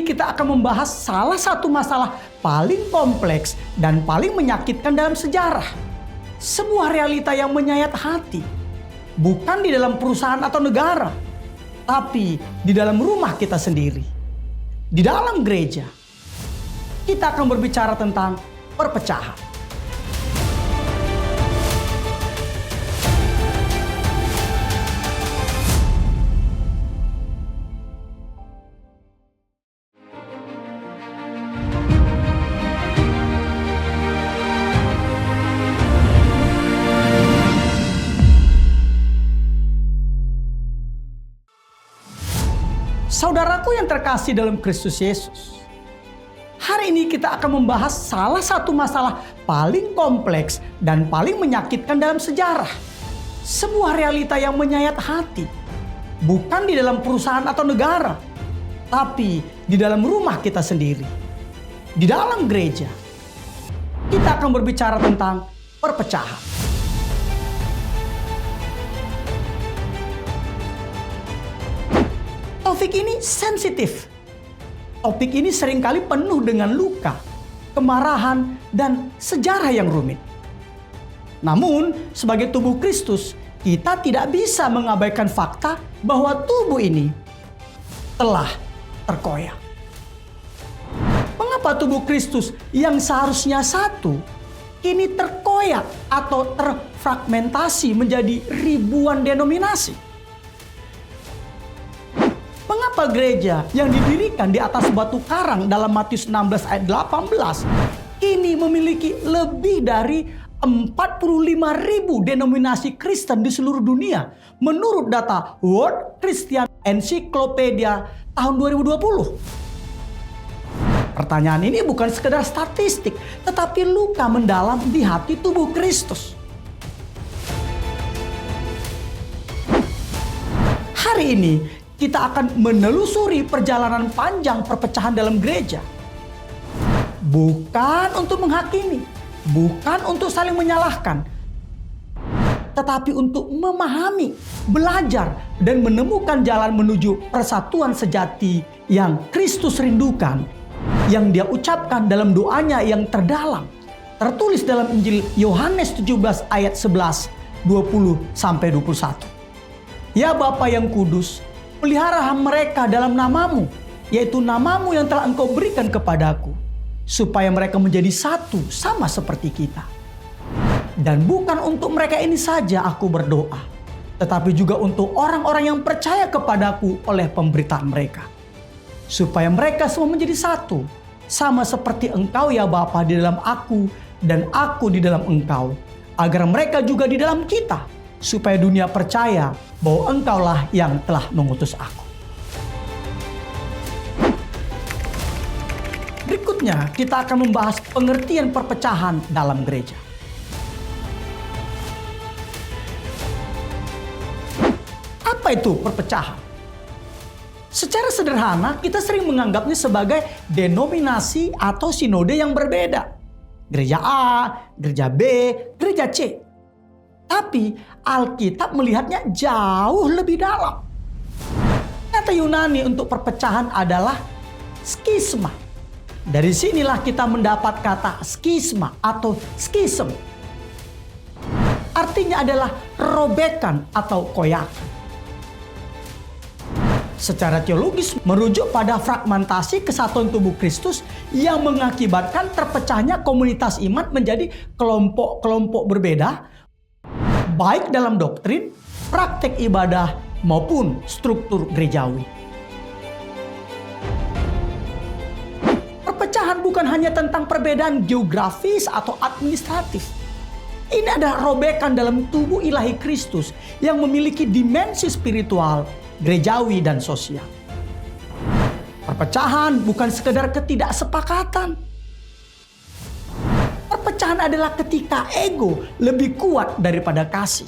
ini kita akan membahas salah satu masalah paling kompleks dan paling menyakitkan dalam sejarah. Sebuah realita yang menyayat hati. Bukan di dalam perusahaan atau negara, tapi di dalam rumah kita sendiri. Di dalam gereja. Kita akan berbicara tentang perpecahan. Saudaraku yang terkasih dalam Kristus Yesus, hari ini kita akan membahas salah satu masalah paling kompleks dan paling menyakitkan dalam sejarah. Sebuah realita yang menyayat hati, bukan di dalam perusahaan atau negara, tapi di dalam rumah kita sendiri. Di dalam gereja, kita akan berbicara tentang perpecahan. Topik ini sensitif. Topik ini seringkali penuh dengan luka, kemarahan, dan sejarah yang rumit. Namun, sebagai tubuh Kristus, kita tidak bisa mengabaikan fakta bahwa tubuh ini telah terkoyak. Mengapa tubuh Kristus yang seharusnya satu, kini terkoyak atau terfragmentasi menjadi ribuan denominasi? Mengapa gereja yang didirikan di atas batu karang dalam Matius 16 ayat 18 kini memiliki lebih dari 45.000 denominasi Kristen di seluruh dunia menurut data World Christian Encyclopedia tahun 2020? Pertanyaan ini bukan sekedar statistik, tetapi luka mendalam di hati tubuh Kristus. Hari ini kita akan menelusuri perjalanan panjang perpecahan dalam gereja. Bukan untuk menghakimi, bukan untuk saling menyalahkan, tetapi untuk memahami, belajar, dan menemukan jalan menuju persatuan sejati yang Kristus rindukan, yang Dia ucapkan dalam doanya yang terdalam, tertulis dalam Injil Yohanes 17 ayat 11, 20-21. Ya Bapa yang kudus, pelihara mereka dalam namamu, yaitu namamu yang telah Engkau berikan kepadaku, supaya mereka menjadi satu sama seperti kita. Dan bukan untuk mereka ini saja aku berdoa, tetapi juga untuk orang-orang yang percaya kepadaku oleh pemberitaan mereka, supaya mereka semua menjadi satu, sama seperti Engkau ya Bapa di dalam aku dan aku di dalam Engkau, agar mereka juga di dalam kita, supaya dunia percaya bahwa Engkaulah yang telah mengutus aku. Berikutnya kita akan membahas pengertian perpecahan dalam gereja. Apa itu perpecahan? Secara sederhana kita sering menganggapnya sebagai denominasi atau sinode yang berbeda. Gereja A, gereja B, gereja C. Tapi Alkitab melihatnya jauh lebih dalam. Kata Yunani untuk perpecahan adalah skisma. Dari sinilah kita mendapat kata skisma atau skism. Artinya adalah robekan atau koyakan. Secara teologis merujuk pada fragmentasi kesatuan tubuh Kristus yang mengakibatkan terpecahnya komunitas iman menjadi kelompok-kelompok berbeda, baik dalam doktrin, praktek ibadah, maupun struktur gerejawi. Perpecahan bukan hanya tentang perbedaan geografis atau administratif. Ini adalah robekan dalam tubuh ilahi Kristus yang memiliki dimensi spiritual, gerejawi, dan sosial. Perpecahan bukan sekedar ketidaksepakatan. Perpecahan adalah ketika ego lebih kuat daripada kasih.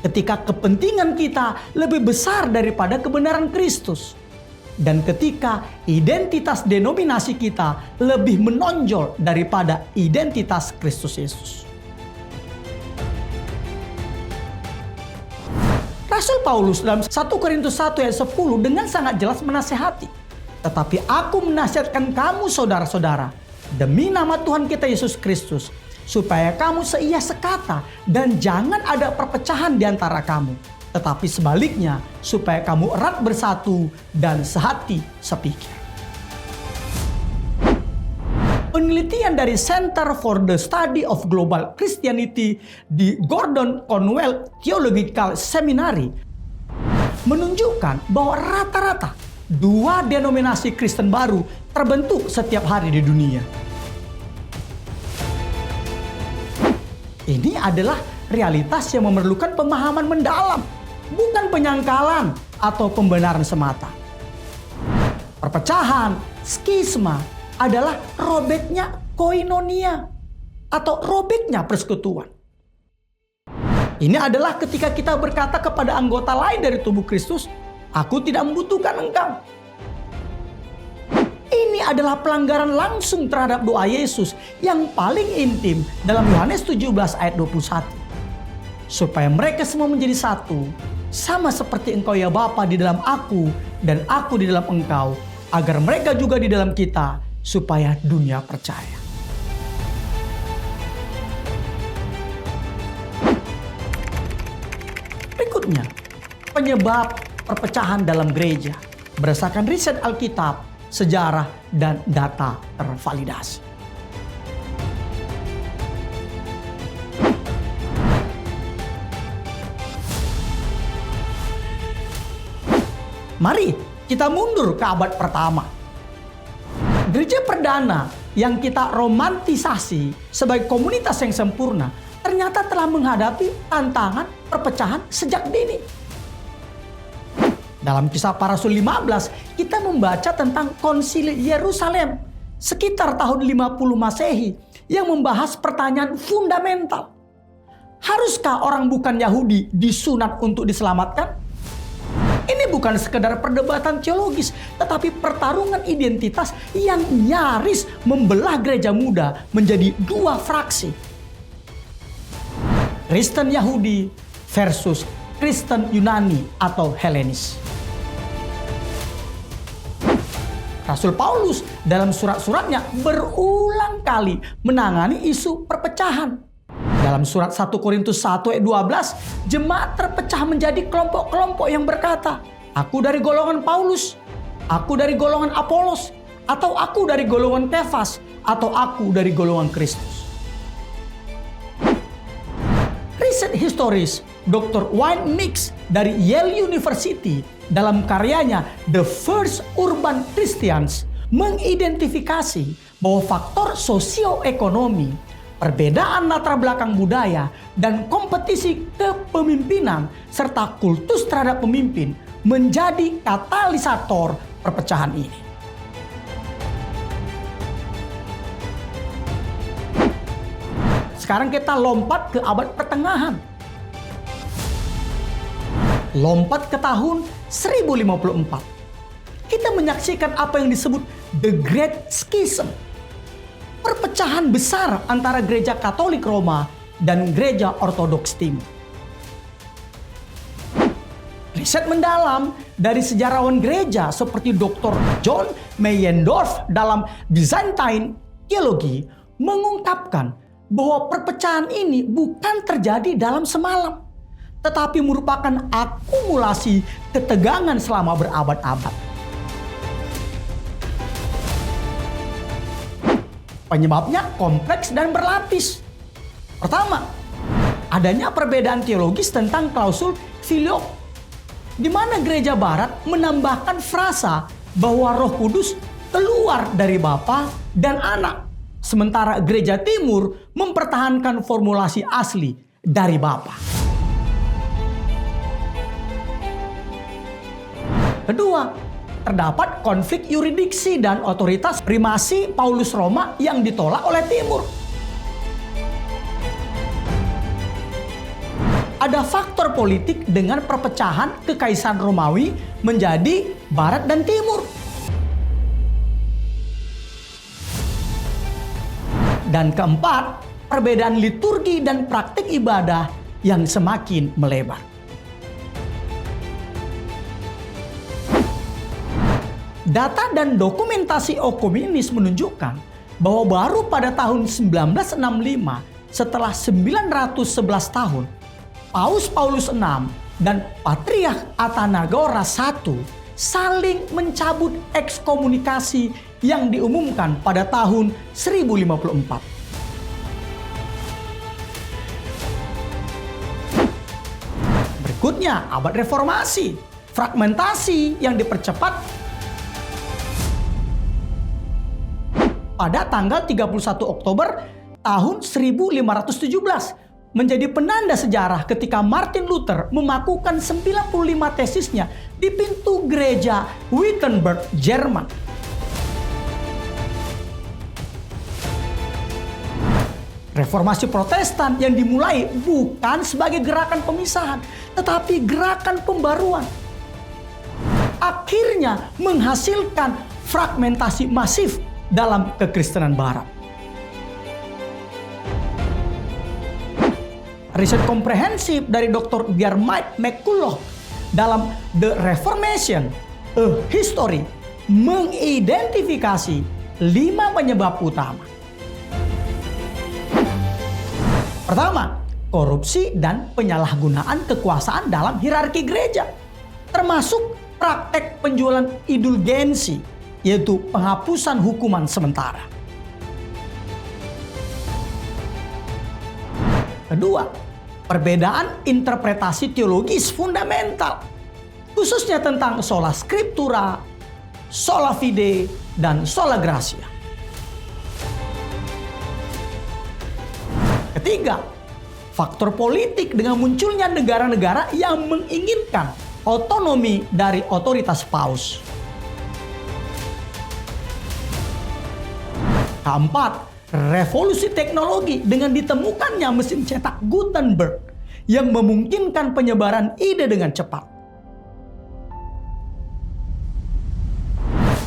Ketika kepentingan kita lebih besar daripada kebenaran Kristus. Dan ketika identitas denominasi kita lebih menonjol daripada identitas Kristus Yesus. Rasul Paulus dalam 1 Korintus 1 ayat 10 dengan sangat jelas menasehati. Tetapi aku menasihatkan kamu saudara-saudara, demi nama Tuhan kita Yesus Kristus, supaya kamu seia sekata dan jangan ada perpecahan di antara kamu. Tetapi sebaliknya, supaya kamu erat bersatu dan sehati sepikir. Penelitian dari Center for the Study of Global Christianity di Gordon Conwell Theological Seminary menunjukkan bahwa rata-rata 2 denominasi Kristen baru terbentuk setiap hari di dunia. Ini adalah realitas yang memerlukan pemahaman mendalam, bukan penyangkalan atau pembenaran semata. Perpecahan, skisma adalah robeknya koinonia atau robeknya persekutuan. Ini adalah ketika kita berkata kepada anggota lain dari tubuh Kristus, "Aku tidak membutuhkan engkau." Ini adalah pelanggaran langsung terhadap doa Yesus yang paling intim dalam Yohanes 17 ayat 21. Supaya mereka semua menjadi satu, sama seperti engkau ya Bapa di dalam aku dan aku di dalam engkau, agar mereka juga di dalam kita, supaya dunia percaya. Berikutnya, penyebab perpecahan dalam gereja berdasarkan riset Alkitab, sejarah, dan data tervalidasi. Mari kita mundur ke abad pertama. Gereja perdana yang kita romantisasi sebagai komunitas yang sempurna ternyata telah menghadapi tantangan perpecahan sejak dini. Dalam Kisah Para Rasul 15, kita membaca tentang Konsili Yerusalem sekitar tahun 50 Masehi yang membahas pertanyaan fundamental. Haruskah orang bukan Yahudi disunat untuk diselamatkan? Ini bukan sekedar perdebatan teologis, tetapi pertarungan identitas yang nyaris membelah gereja muda menjadi 2 fraksi. Kristen Yahudi versus Kristen Yunani atau Helenis. Rasul Paulus dalam surat-suratnya berulang kali menangani isu perpecahan. Dalam surat 1 Korintus 1 ayat 12, jemaat terpecah menjadi kelompok-kelompok yang berkata, "Aku dari golongan Paulus, aku dari golongan Apolos, atau aku dari golongan Kefas, atau aku dari golongan Kristus." Riset historis Dr. Wayne Mix dari Yale University dalam karyanya The First Urban Christians mengidentifikasi bahwa faktor sosioekonomi, perbedaan latar belakang budaya, dan kompetisi kepemimpinan serta kultus terhadap pemimpin menjadi katalisator perpecahan ini. Sekarang kita lompat ke abad pertengahan. Lompat ke tahun 1054. Kita menyaksikan apa yang disebut The Great Schism. Perpecahan besar antara gereja Katolik Roma dan gereja Ortodoks Timur. Riset mendalam dari sejarawan gereja seperti Dr. John Meyendorff dalam Byzantine Theology mengungkapkan bahwa perpecahan ini bukan terjadi dalam semalam, tetapi merupakan akumulasi ketegangan selama berabad-abad. Penyebabnya kompleks dan berlapis. Pertama, adanya perbedaan teologis tentang klausul filioque, di mana gereja barat menambahkan frasa bahwa Roh Kudus keluar dari Bapa dan Anak, sementara gereja timur mempertahankan formulasi asli dari Bapa. Kedua, terdapat konflik yuridiksi dan otoritas primasi Paulus Roma yang ditolak oleh Timur. Ada faktor politik dengan perpecahan Kekaisaran Romawi menjadi Barat dan Timur. Dan keempat, perbedaan liturgi dan praktik ibadah yang semakin melebar. Data dan dokumentasi komunis menunjukkan bahwa baru pada tahun 1965, setelah 911 tahun, Paus Paulus VI dan Patriark Atanagora I saling mencabut ekskomunikasi yang diumumkan pada tahun 1054. Berikutnya, abad reformasi. Fragmentasi yang dipercepat pada tanggal 31 Oktober tahun 1517 menjadi penanda sejarah ketika Martin Luther memakukan 95 tesisnya di pintu gereja Wittenberg, Jerman. Reformasi Protestan yang dimulai bukan sebagai gerakan pemisahan, tetapi gerakan pembaruan. Akhirnya menghasilkan fragmentasi masif dalam kekristenan Barat. Riset komprehensif dari Dr. Diarmaid McCulloch dalam The Reformation, A History mengidentifikasi 5 penyebab utama. Pertama, korupsi dan penyalahgunaan kekuasaan dalam hierarki gereja, termasuk praktek penjualan indulgensi, yaitu penghapusan hukuman sementara. Kedua, perbedaan interpretasi teologis fundamental, khususnya tentang sola scriptura, sola fide, dan sola gratia. Ketiga, faktor politik dengan munculnya negara-negara yang menginginkan otonomi dari otoritas paus. Keempat, revolusi teknologi dengan ditemukannya mesin cetak Gutenberg yang memungkinkan penyebaran ide dengan cepat.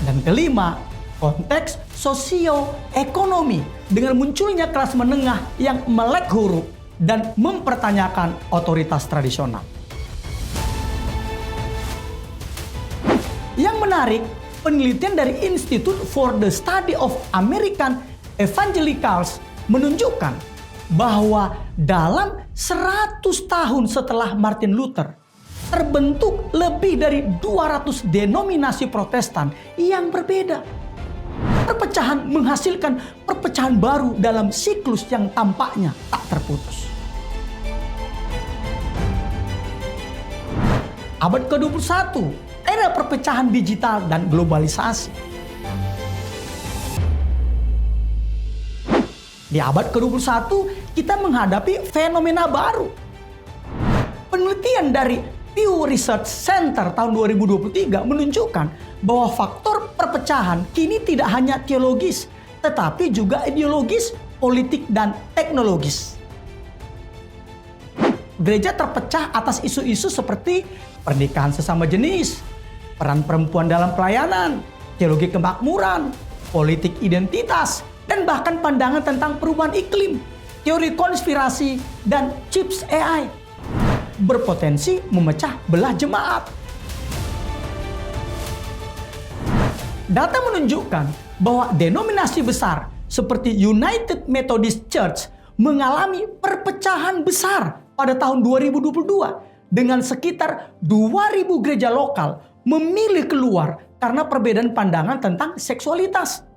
Dan kelima, konteks sosioekonomi dengan munculnya kelas menengah yang melek huruf dan mempertanyakan otoritas tradisional. Yang menarik, penelitian dari Institute for the Study of American Evangelicals menunjukkan bahwa dalam 100 tahun setelah Martin Luther, terbentuk lebih dari 200 denominasi Protestan yang berbeda. Perpecahan menghasilkan perpecahan baru dalam siklus yang tampaknya tak terputus. Abad ke-21, era perpecahan digital dan globalisasi. Di abad ke-21, kita menghadapi fenomena baru. Penelitian dari Pew Research Center tahun 2023 menunjukkan bahwa faktor perpecahan kini tidak hanya teologis, tetapi juga ideologis, politik, dan teknologis. Gereja terpecah atas isu-isu seperti pernikahan sesama jenis, peran perempuan dalam pelayanan, teologi kemakmuran, politik identitas, dan bahkan pandangan tentang perubahan iklim, teori konspirasi, dan chips AI berpotensi memecah belah jemaat. Data menunjukkan bahwa denominasi besar seperti United Methodist Church mengalami perpecahan besar pada tahun 2022 dengan sekitar 2.000 gereja lokal memilih keluar karena perbedaan pandangan tentang seksualitas.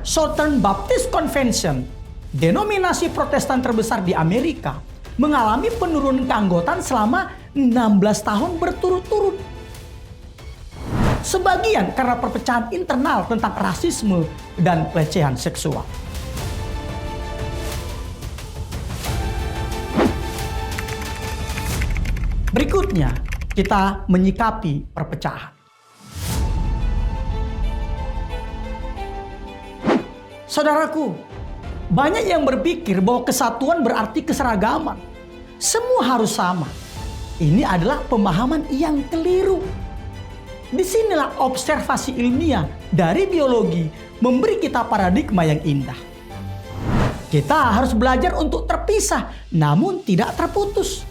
Southern Baptist Convention, denominasi Protestan terbesar di Amerika, mengalami penurunan keanggotaan selama 16 tahun berturut-turut. Sebagian karena perpecahan internal tentang rasisme dan pelecehan seksual. Berikutnya, kita menyikapi perpecahan. Saudaraku, banyak yang berpikir bahwa kesatuan berarti keseragaman. Semua harus sama. Ini adalah pemahaman yang keliru. Disinilah observasi ilmiah dari biologi memberi kita paradigma yang indah. Kita harus belajar untuk terpisah namun tidak terputus.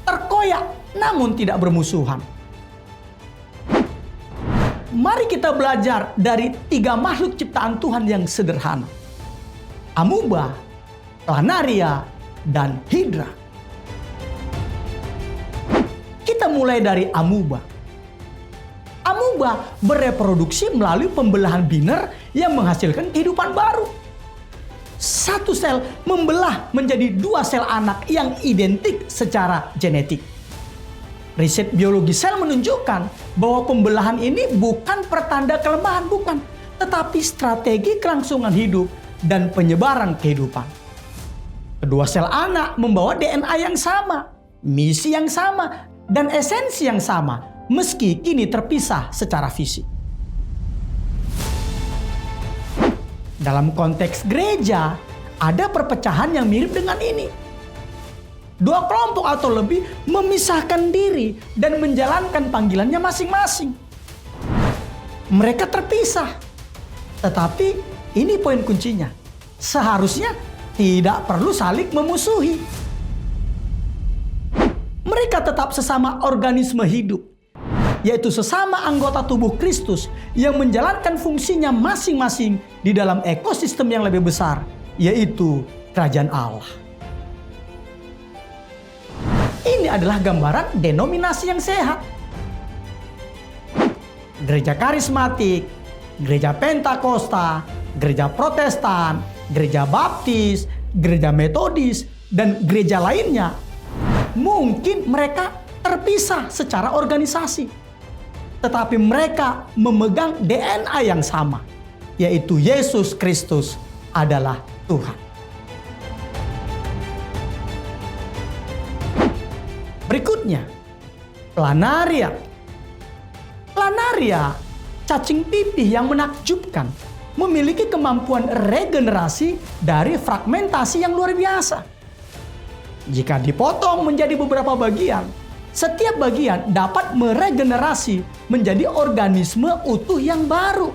Terkoyak namun tidak bermusuhan. mari kita belajar dari 3 makhluk ciptaan Tuhan yang sederhana. Amuba, Planaria, dan Hidra. Kita mulai dari amuba. Amuba bereproduksi melalui pembelahan biner yang menghasilkan kehidupan baru. Satu sel membelah menjadi 2 sel anak yang identik secara genetik. Riset biologi sel menunjukkan bahwa pembelahan ini bukan pertanda kelemahan, bukan, tetapi strategi kelangsungan hidup dan penyebaran kehidupan. Kedua sel anak membawa DNA yang sama, misi yang sama, dan esensi yang sama, meski kini terpisah secara fisik. Dalam konteks gereja, ada perpecahan yang mirip dengan ini. 2 kelompok atau lebih memisahkan diri dan menjalankan panggilannya masing-masing. Mereka terpisah. Tetapi ini poin kuncinya. Seharusnya tidak perlu saling memusuhi. Mereka tetap sesama organisme hidup, yaitu sesama anggota tubuh Kristus yang menjalankan fungsinya masing-masing di dalam ekosistem yang lebih besar, yaitu kerajaan Allah. Ini adalah gambaran denominasi yang sehat. Gereja karismatik, gereja Pentakosta, gereja Protestan, gereja Baptis, gereja Metodis, dan gereja lainnya, mungkin mereka terpisah secara organisasi. Tetapi mereka memegang DNA yang sama, yaitu Yesus Kristus adalah Tuhan. Berikutnya, Planaria. Planaria, cacing pipih yang menakjubkan, memiliki kemampuan regenerasi dari fragmentasi yang luar biasa. Jika dipotong menjadi beberapa bagian, setiap bagian dapat meregenerasi menjadi organisme utuh yang baru.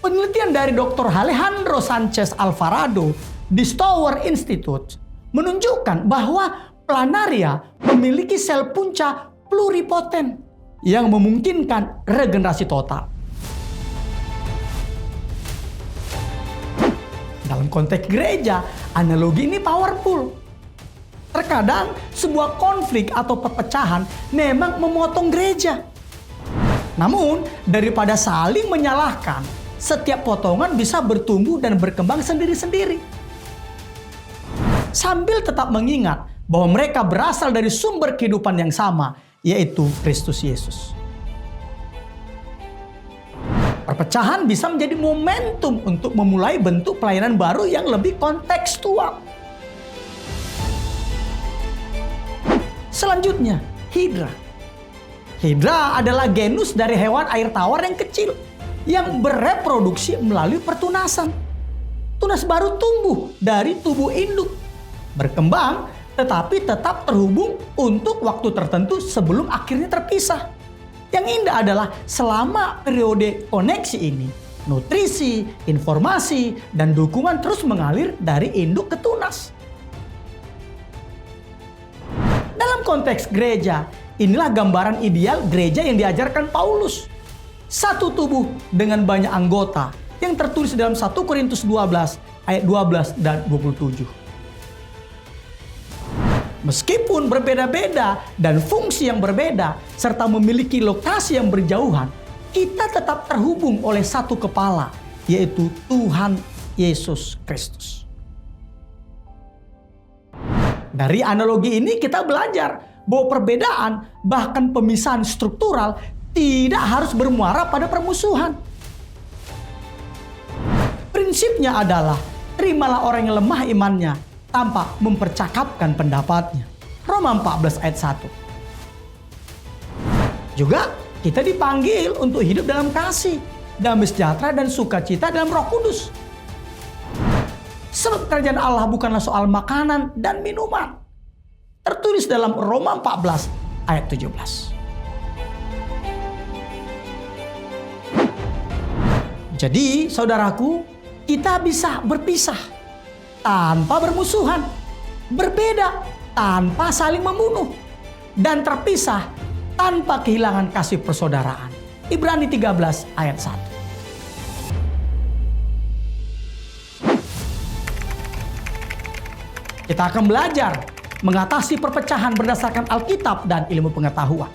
Penelitian dari Dr. Alejandro Sanchez Alvarado di Stower Institute menunjukkan bahwa Planaria memiliki sel punca pluripoten yang memungkinkan regenerasi total. Dalam konteks gereja, analogi ini powerful. Terkadang sebuah konflik atau perpecahan memang memotong gereja. Namun, daripada saling menyalahkan, setiap potongan bisa bertumbuh dan berkembang sendiri-sendiri. Sambil tetap mengingat bahwa mereka berasal dari sumber kehidupan yang sama, yaitu Kristus Yesus. Perpecahan bisa menjadi momentum untuk memulai bentuk pelayanan baru yang lebih kontekstual. Selanjutnya, Hidra. Hidra adalah genus dari hewan air tawar yang kecil yang bereproduksi melalui pertunasan. Tunas baru tumbuh dari tubuh induk, berkembang tetapi tetap terhubung untuk waktu tertentu sebelum akhirnya terpisah. Yang indah adalah selama periode koneksi ini, nutrisi, informasi, dan dukungan terus mengalir dari induk ke tunas. Dalam konteks gereja, inilah gambaran ideal gereja yang diajarkan Paulus. Satu tubuh dengan banyak anggota yang tertulis dalam 1 Korintus 12 ayat 12 dan 27. Meskipun berbeda-beda dan fungsi yang berbeda, serta memiliki lokasi yang berjauhan, kita tetap terhubung oleh satu kepala, yaitu Tuhan Yesus Kristus. Dari analogi ini kita belajar bahwa perbedaan, bahkan pemisahan struktural, tidak harus bermuara pada permusuhan. Prinsipnya adalah, terimalah orang yang lemah imannya, tanpa mempercakapkan pendapatnya. Roma 14 ayat 1. Juga kita dipanggil untuk hidup dalam kasih, damai sejahtera dan sukacita dalam Roh Kudus. Sebab kerajaan Allah bukanlah soal makanan dan minuman. Tertulis dalam Roma 14 ayat 17. Jadi, saudaraku, kita bisa berpisah tanpa bermusuhan, berbeda tanpa saling membunuh, dan terpisah tanpa kehilangan kasih persaudaraan. Ibrani 13 ayat 1. Kita akan belajar mengatasi perpecahan berdasarkan Alkitab dan ilmu pengetahuan.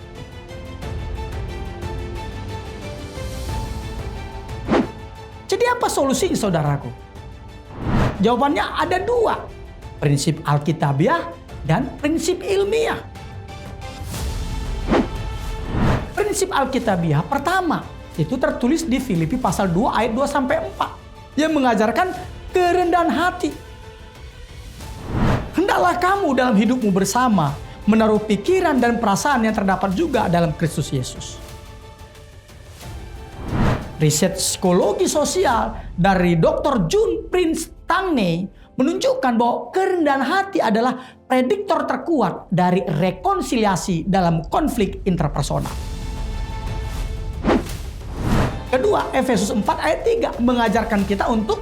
Jadi apa solusinya, saudaraku? Jawabannya ada dua. Prinsip Alkitabiah dan prinsip ilmiah. Prinsip Alkitabiah pertama itu tertulis di Filipi pasal 2 ayat 2-4 yang mengajarkan kerendahan hati. Hendaklah kamu dalam hidupmu bersama menaruh pikiran dan perasaan yang terdapat juga dalam Kristus Yesus. Riset psikologi sosial dari Dr. June Prince Tangney menunjukkan bahwa kerendahan hati adalah prediktor terkuat dari rekonsiliasi dalam konflik interpersonal. Kedua, Efesus 4 ayat 3 mengajarkan kita untuk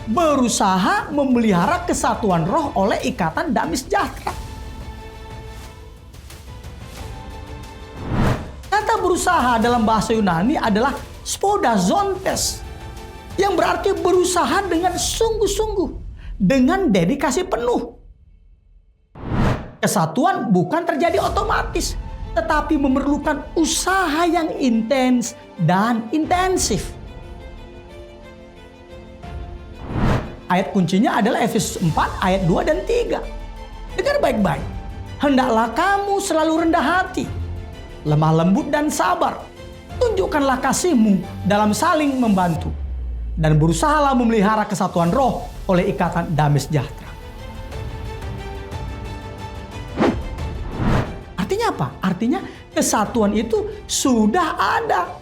berusaha memelihara kesatuan roh oleh ikatan damai sejahtera. Kata berusaha dalam bahasa Yunani adalah spodazontes, yang berarti berusaha dengan sungguh-sungguh, dengan dedikasi penuh. Kesatuan bukan terjadi otomatis, tetapi memerlukan usaha yang intens dan intensif. Ayat kuncinya adalah Efesus 4 ayat 2 dan 3. Dengar baik-baik. Hendaklah kamu selalu rendah hati, lemah lembut dan sabar. Tunjukkanlah kasihmu dalam saling membantu. Dan berusahalah memelihara kesatuan roh oleh ikatan damai sejahtera. Artinya apa? Artinya kesatuan itu sudah ada.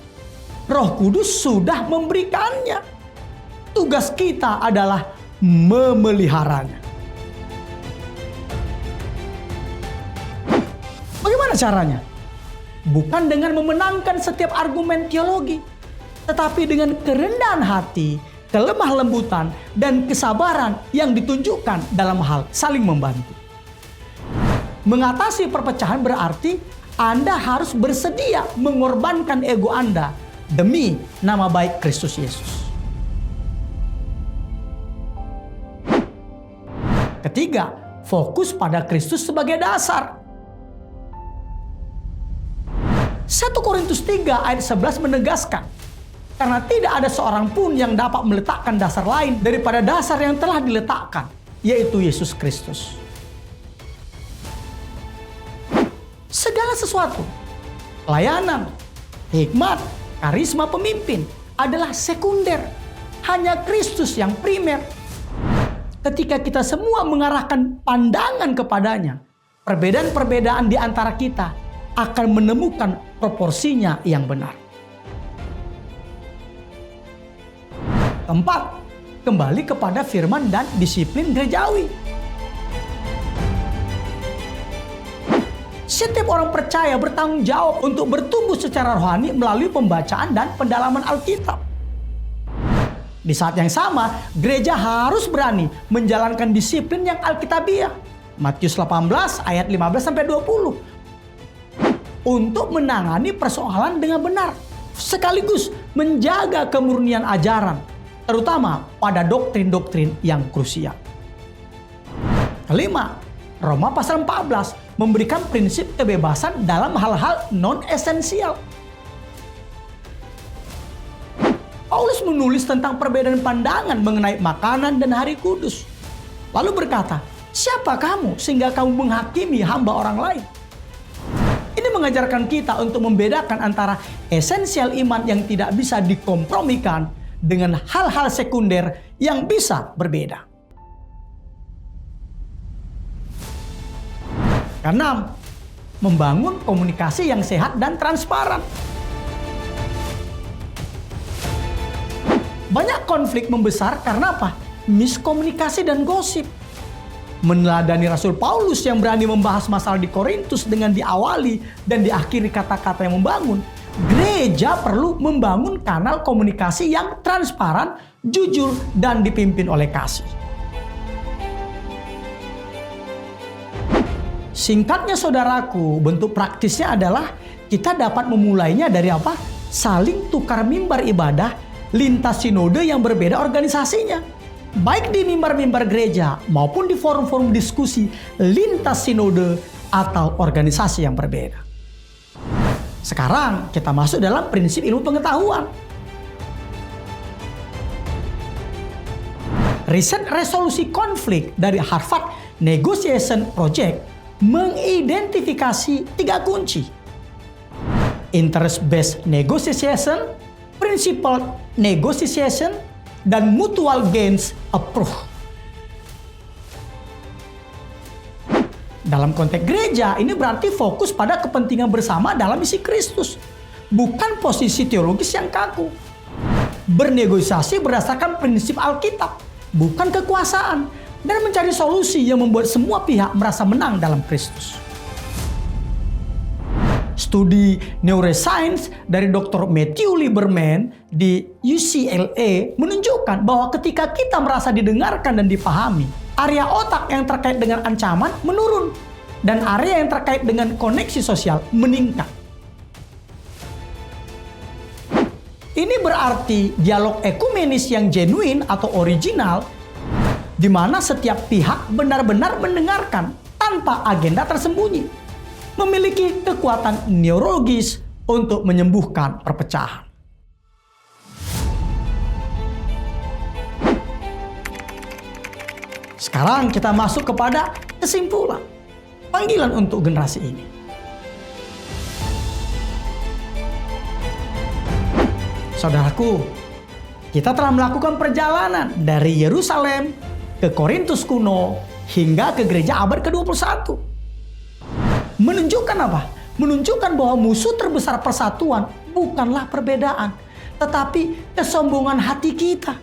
Roh Kudus sudah memberikannya. Tugas kita adalah memeliharanya. Bagaimana caranya? Bukan dengan memenangkan setiap argumen teologi, tetapi dengan kerendahan hati, kelemah lembutan, dan kesabaran yang ditunjukkan dalam hal saling membantu. Mengatasi perpecahan berarti Anda harus bersedia mengorbankan ego Anda demi nama baik Kristus Yesus. Ketiga, fokus pada Kristus sebagai dasar. 1 Korintus 3 ayat 11 menegaskan, karena tidak ada seorang pun yang dapat meletakkan dasar lain daripada dasar yang telah diletakkan, yaitu Yesus Kristus. Segala sesuatu, pelayanan, hikmat, karisma pemimpin adalah sekunder. Hanya Kristus yang primer. Ketika kita semua mengarahkan pandangan kepadanya, perbedaan-perbedaan di antara kita akan menemukan proporsinya yang benar. Keempat, kembali kepada firman dan disiplin gerejawi. Setiap orang percaya bertanggung jawab untuk bertumbuh secara rohani melalui pembacaan dan pendalaman Alkitab. Di saat yang sama, gereja harus berani menjalankan disiplin yang Alkitabiah. Matius 18 ayat 15-20. Untuk menangani persoalan dengan benar, sekaligus menjaga kemurnian ajaran, terutama pada doktrin-doktrin yang krusial. Kelima, Roma pasal 14 memberikan prinsip kebebasan dalam hal-hal non-esensial. Paulus menulis tentang perbedaan pandangan mengenai makanan dan hari kudus. Lalu berkata, siapa kamu sehingga kamu menghakimi hamba orang lain? Ini mengajarkan kita untuk membedakan antara esensial iman yang tidak bisa dikompromikan dengan hal-hal sekunder yang bisa berbeda. Keenam, membangun komunikasi yang sehat dan transparan. Banyak konflik membesar karena apa? Miskomunikasi dan gosip. Meneladani Rasul Paulus yang berani membahas masalah di Korintus dengan diawali dan diakhiri kata-kata yang membangun, gereja perlu membangun kanal komunikasi yang transparan, jujur, dan dipimpin oleh kasih. Singkatnya saudaraku, bentuk praktisnya adalah kita dapat memulainya dari apa? saling tukar mimbar ibadah lintas sinode yang berbeda organisasinya. Baik di mimbar-mimbar gereja maupun di forum-forum diskusi lintas sinode atau organisasi yang berbeda. Sekarang kita masuk dalam prinsip ilmu pengetahuan. Riset resolusi konflik dari Harvard Negotiation Project mengidentifikasi 3 kunci. Interest-based negotiation, principled negotiation, dan mutual gains approach. Dalam konteks gereja, ini berarti fokus pada kepentingan bersama dalam misi Kristus, bukan posisi teologis yang kaku. Bernegosiasi berdasarkan prinsip Alkitab, bukan kekuasaan, dan mencari solusi yang membuat semua pihak merasa menang dalam Kristus. Studi neuroscience dari Dr. Matthew Lieberman di UCLA menunjukkan bahwa ketika kita merasa didengarkan dan dipahami, area otak yang terkait dengan ancaman menurun dan area yang terkait dengan koneksi sosial meningkat. Ini berarti dialog ekumenis yang genuine atau original, di mana setiap pihak benar-benar mendengarkan tanpa agenda tersembunyi, memiliki kekuatan neurologis untuk menyembuhkan perpecahan. Sekarang kita masuk kepada kesimpulan, panggilan untuk generasi ini. Saudaraku, kita telah melakukan perjalanan dari Yerusalem ke Korintus kuno hingga ke gereja abad ke-21. Menunjukkan apa? Menunjukkan bahwa musuh terbesar persatuan bukanlah perbedaan, tetapi kesombongan hati kita.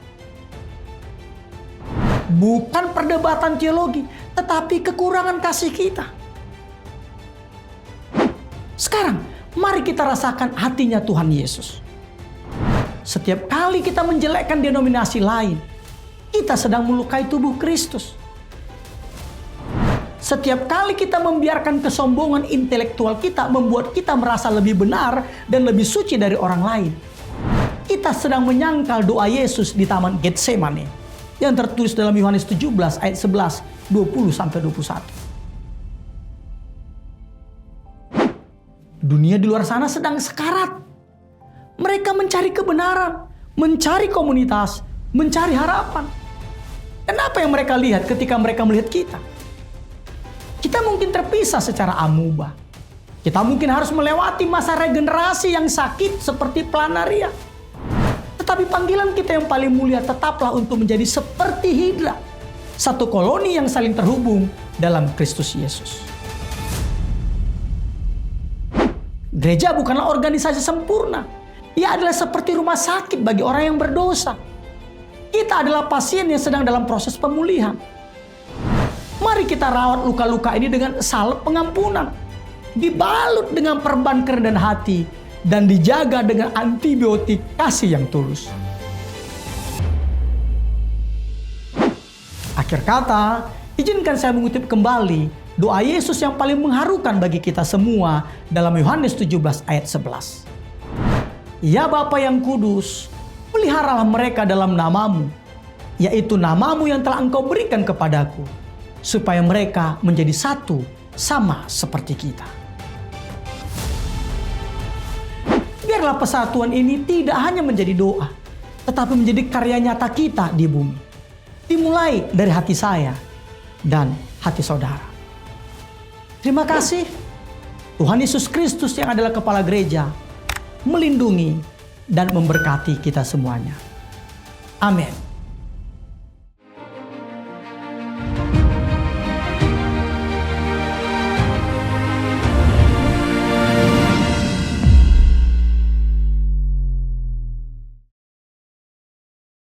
Bukan perdebatan teologi, tetapi kekurangan kasih kita. Sekarang, mari kita rasakan hatinya Tuhan Yesus. Setiap kali kita menjelekkan denominasi lain, kita sedang melukai tubuh Kristus. Setiap kali kita membiarkan kesombongan intelektual kita membuat kita merasa lebih benar dan lebih suci dari orang lain, kita sedang menyangkal doa Yesus di Taman Getsemane yang tertulis dalam Yohanes 17 ayat 11, 20-21. Dunia di luar sana sedang sekarat. Mereka mencari kebenaran, mencari komunitas, mencari harapan. Dan apa yang mereka lihat ketika mereka melihat kita? Kita mungkin terpisah secara amuba. Kita mungkin harus melewati masa regenerasi yang sakit seperti planaria. Tetapi panggilan kita yang paling mulia tetaplah untuk menjadi seperti Hidra, satu koloni yang saling terhubung dalam Kristus Yesus. Gereja bukanlah organisasi sempurna. Ia adalah seperti rumah sakit bagi orang yang berdosa. Kita adalah pasien yang sedang dalam proses pemulihan. Mari kita rawat luka-luka ini dengan salep pengampunan, dibalut dengan perban kerendahan hati, dan dijaga dengan antibiotik kasih yang tulus. Akhir kata, izinkan saya mengutip kembali doa Yesus yang paling mengharukan bagi kita semua dalam Yohanes 17 ayat 11. Ya Bapa yang kudus, peliharalah mereka dalam namamu, yaitu namamu yang telah Engkau berikan kepadaku, supaya mereka menjadi satu sama seperti kita. Biarlah persatuan ini tidak hanya menjadi doa, tetapi menjadi karya nyata kita di bumi. Dimulai dari hati saya dan hati saudara. Terima kasih. Tuhan Yesus Kristus yang adalah kepala gereja melindungi dan memberkati kita semuanya. Amin.